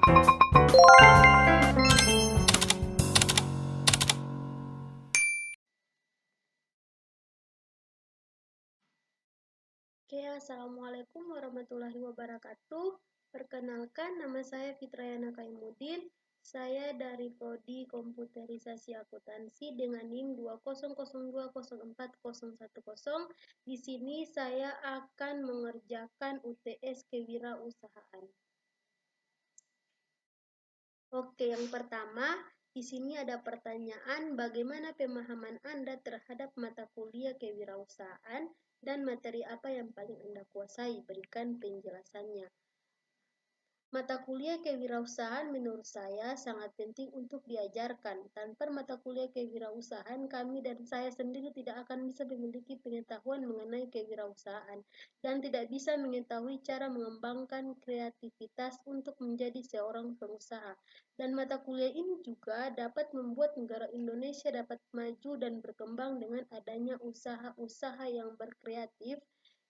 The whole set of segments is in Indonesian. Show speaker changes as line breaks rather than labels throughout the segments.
Oke, Assalamualaikum warahmatullahi wabarakatuh. Perkenalkan, nama saya Fitrayana Kaimudin. Saya dari Prodi Komputerisasi Akuntansi dengan NIM 200204010. Di sini saya akan mengerjakan UTS Kewirausahaan. Oke, yang pertama, di sini ada pertanyaan bagaimana pemahaman Anda terhadap mata kuliah kewirausahaan dan materi apa yang paling Anda kuasai? Berikan penjelasannya. Mata kuliah kewirausahaan menurut saya sangat penting untuk diajarkan. Tanpa mata kuliah kewirausahaan, kami dan saya sendiri tidak akan bisa memiliki pengetahuan mengenai kewirausahaan dan tidak bisa mengetahui cara mengembangkan kreativitas untuk menjadi seorang pengusaha. Dan mata kuliah ini juga dapat membuat negara Indonesia dapat maju dan berkembang dengan adanya usaha-usaha yang berkreatif.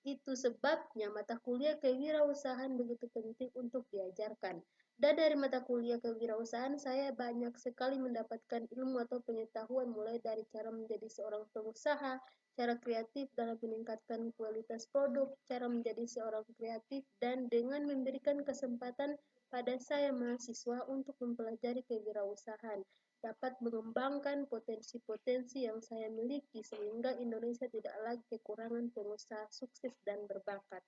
Itu sebabnya mata kuliah kewirausahaan begitu penting untuk diajarkan. Dan dari mata kuliah kewirausahaan, saya banyak sekali mendapatkan ilmu atau pengetahuan mulai dari cara menjadi seorang pengusaha, cara kreatif dalam meningkatkan kualitas produk, cara menjadi seorang kreatif, dan dengan memberikan kesempatan pada saya mahasiswa untuk mempelajari kewirausahaan dapat mengembangkan potensi-potensi yang saya miliki sehingga Indonesia tidak lagi kekurangan pengusaha sukses dan berbakat.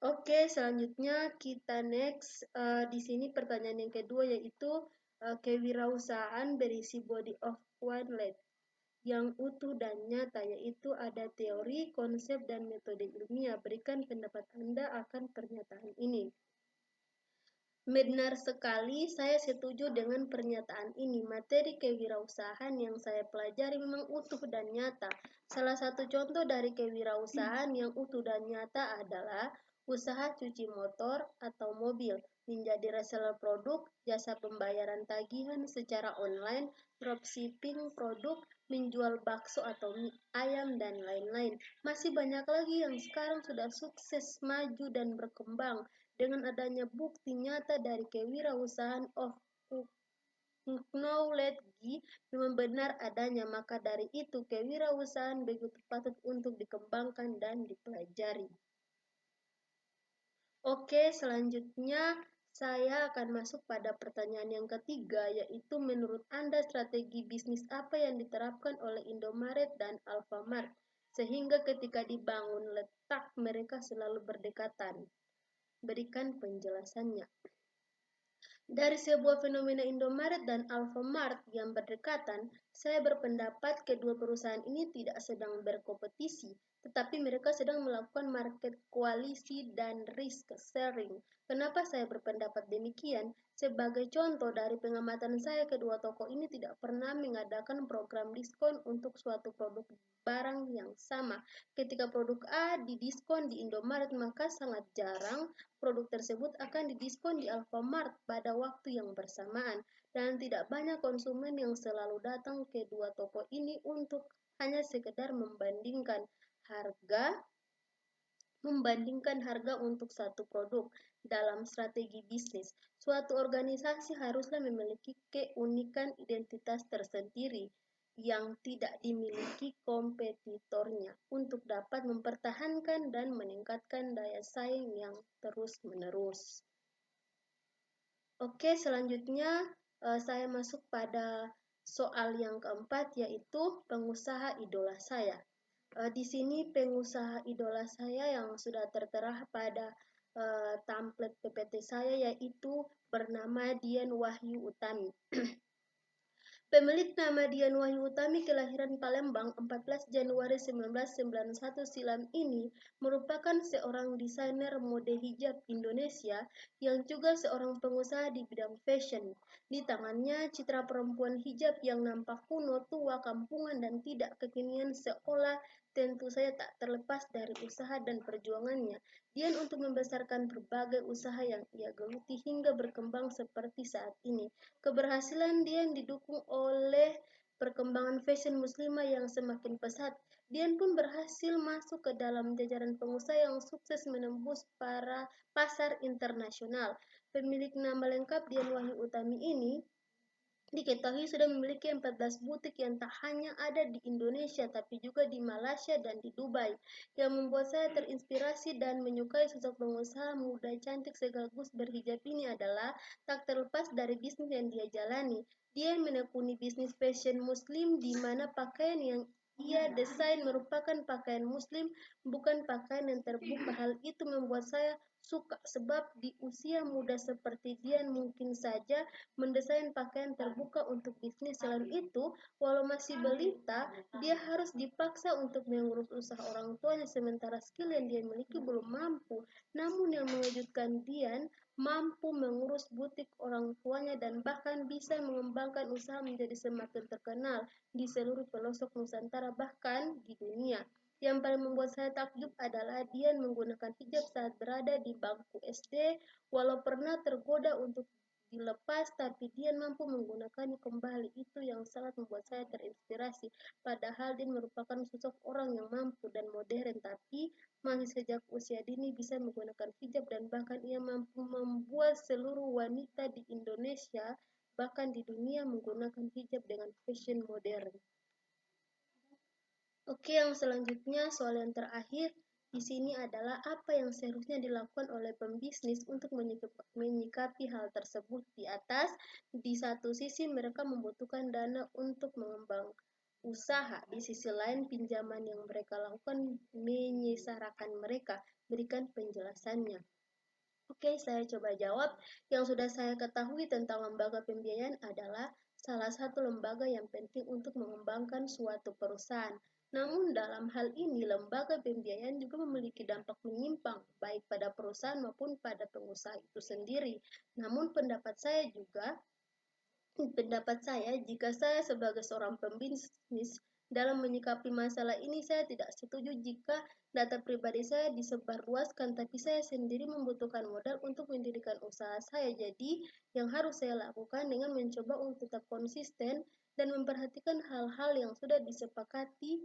Oke, selanjutnya kita next. Di sini pertanyaan yang kedua yaitu kewirausahaan berisi body of one lead yang utuh dan nyata, yaitu ada teori, konsep, dan metode ilmiah. Berikan pendapat Anda akan pernyataan ini. Benar sekali, saya setuju dengan pernyataan ini. Materi kewirausahaan yang saya pelajari memang utuh dan nyata. Salah satu contoh dari kewirausahaan yang utuh dan nyata adalah usaha cuci motor atau mobil, menjadi reseller produk, jasa pembayaran tagihan secara online, dropshipping produk, menjual bakso atau mie ayam, dan lain-lain. Masih banyak lagi yang sekarang sudah sukses, maju, dan berkembang dengan adanya bukti nyata dari kewirausahaan of knowledge memang benar adanya, maka dari itu kewirausahaan begitu patut untuk dikembangkan dan dipelajari. Oke, selanjutnya saya akan masuk pada pertanyaan yang ketiga, yaitu menurut Anda strategi bisnis apa yang diterapkan oleh Indomaret dan Alfamart sehingga ketika dibangun letak mereka selalu berdekatan? Berikan penjelasannya. Dari sebuah fenomena Indomaret dan Alfamart yang berdekatan, saya berpendapat kedua perusahaan ini tidak sedang berkompetisi, tetapi mereka sedang melakukan market koalisi dan risk sharing. Kenapa saya berpendapat demikian? Sebagai contoh dari pengamatan saya, kedua toko ini tidak pernah mengadakan program diskon untuk suatu produk barang yang sama. Ketika produk A didiskon di Indomaret, maka sangat jarang produk tersebut akan didiskon di Alfamart pada waktu yang bersamaan, dan tidak banyak konsumen yang selalu datang ke dua toko ini untuk hanya sekedar membandingkan harga untuk satu produk. Dalam strategi bisnis, suatu organisasi haruslah memiliki keunikan identitas tersendiri yang tidak dimiliki kompetitornya untuk dapat mempertahankan dan meningkatkan daya saing yang terus-menerus. Oke, selanjutnya saya masuk pada soal yang keempat, yaitu pengusaha idola saya. Di sini pengusaha idola saya yang sudah tertera pada template PPT saya yaitu bernama Dian Wahyu Utami. Pemilik nama Dian Wahyu Utami kelahiran Palembang 14 Januari 1991 silam ini merupakan seorang desainer mode hijab Indonesia yang juga seorang pengusaha di bidang fashion. Di tangannya citra perempuan hijab yang nampak kuno, tua, kampungan, dan tidak kekinian seolah tentu saja tak terlepas dari usaha dan perjuangannya Dian untuk membesarkan berbagai usaha yang ia geluti hingga berkembang seperti saat ini. Keberhasilan Dian didukung oleh perkembangan fashion muslimah yang semakin pesat. Dian pun berhasil masuk ke dalam jajaran pengusaha yang sukses menembus para pasar internasional. Pemilik nama lengkap Dian Wahyu Utami ini diketahui sudah memiliki 14 butik yang tak hanya ada di Indonesia tapi juga di Malaysia dan di Dubai. Yang membuat saya terinspirasi dan menyukai sosok pengusaha muda cantik sekaligus berhijab ini adalah tak terlepas dari bisnis yang dia jalani. Dia menekuni bisnis fashion muslim di mana pakaian yang ia desain merupakan pakaian muslim, bukan pakaian yang terbuka. Hal itu membuat saya suka sebab di usia muda seperti dia mungkin saja mendesain pakaian terbuka untuk bisnis. Selain itu, walau masih balita, dia harus dipaksa untuk mengurus usaha orang tuanya sementara skill yang dia miliki belum mampu. Namun yang mengejutkan, Dian mampu mengurus butik orang tuanya dan bahkan bisa mengembangkan usaha menjadi semakin terkenal di seluruh pelosok Nusantara bahkan di dunia. Yang paling membuat saya takjub adalah Dian menggunakan hijab saat berada di bangku SD, walau pernah tergoda untuk dilepas, tapi Dian mampu menggunakannya kembali. Itu yang sangat membuat saya terinspirasi. Padahal Dian merupakan sosok orang yang mampu dan modern, tapi masih sejak usia dini bisa menggunakan hijab dan bahkan ia mampu membuat seluruh wanita di Indonesia bahkan di dunia menggunakan hijab dengan fashion modern. Oke, yang selanjutnya soal yang terakhir di sini adalah apa yang seharusnya dilakukan oleh pembisnis untuk menyikapi hal tersebut. Di atas, di satu sisi mereka membutuhkan dana untuk mengembang usaha, di sisi lain pinjaman yang mereka lakukan menyesarakan mereka. Berikan penjelasannya. Oke, saya coba jawab. Yang sudah saya ketahui tentang lembaga pembiayaan adalah salah satu lembaga yang penting untuk mengembangkan suatu perusahaan. Namun dalam hal ini, lembaga pembiayaan juga memiliki dampak menyimpang, baik pada perusahaan maupun pada pengusaha itu sendiri. Namun pendapat saya, jika saya sebagai seorang pembisnis dalam menyikapi masalah ini, saya tidak setuju jika data pribadi saya disebarluaskan, tapi saya sendiri membutuhkan modal untuk mendirikan usaha saya. Jadi, yang harus saya lakukan dengan mencoba untuk tetap konsisten dan memperhatikan hal-hal yang sudah disepakati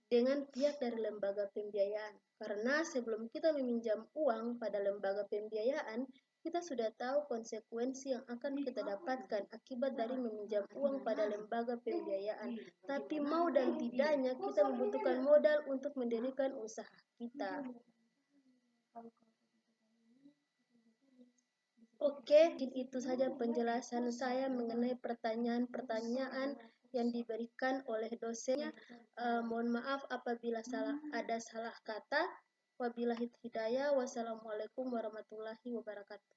dengan pihak dari lembaga pembiayaan. Karena sebelum kita meminjam uang pada lembaga pembiayaan, kita sudah tahu konsekuensi yang akan kita dapatkan akibat dari meminjam uang pada lembaga pembiayaan. Tapi mau dan tidaknya kita membutuhkan modal untuk mendirikan usaha kita. Oke, itu saja penjelasan saya mengenai pertanyaan-pertanyaan yang diberikan oleh dosennya. Mohon maaf apabila ada salah kata. Wabillahi hidayah. Wassalamualaikum warahmatullahi wabarakatuh.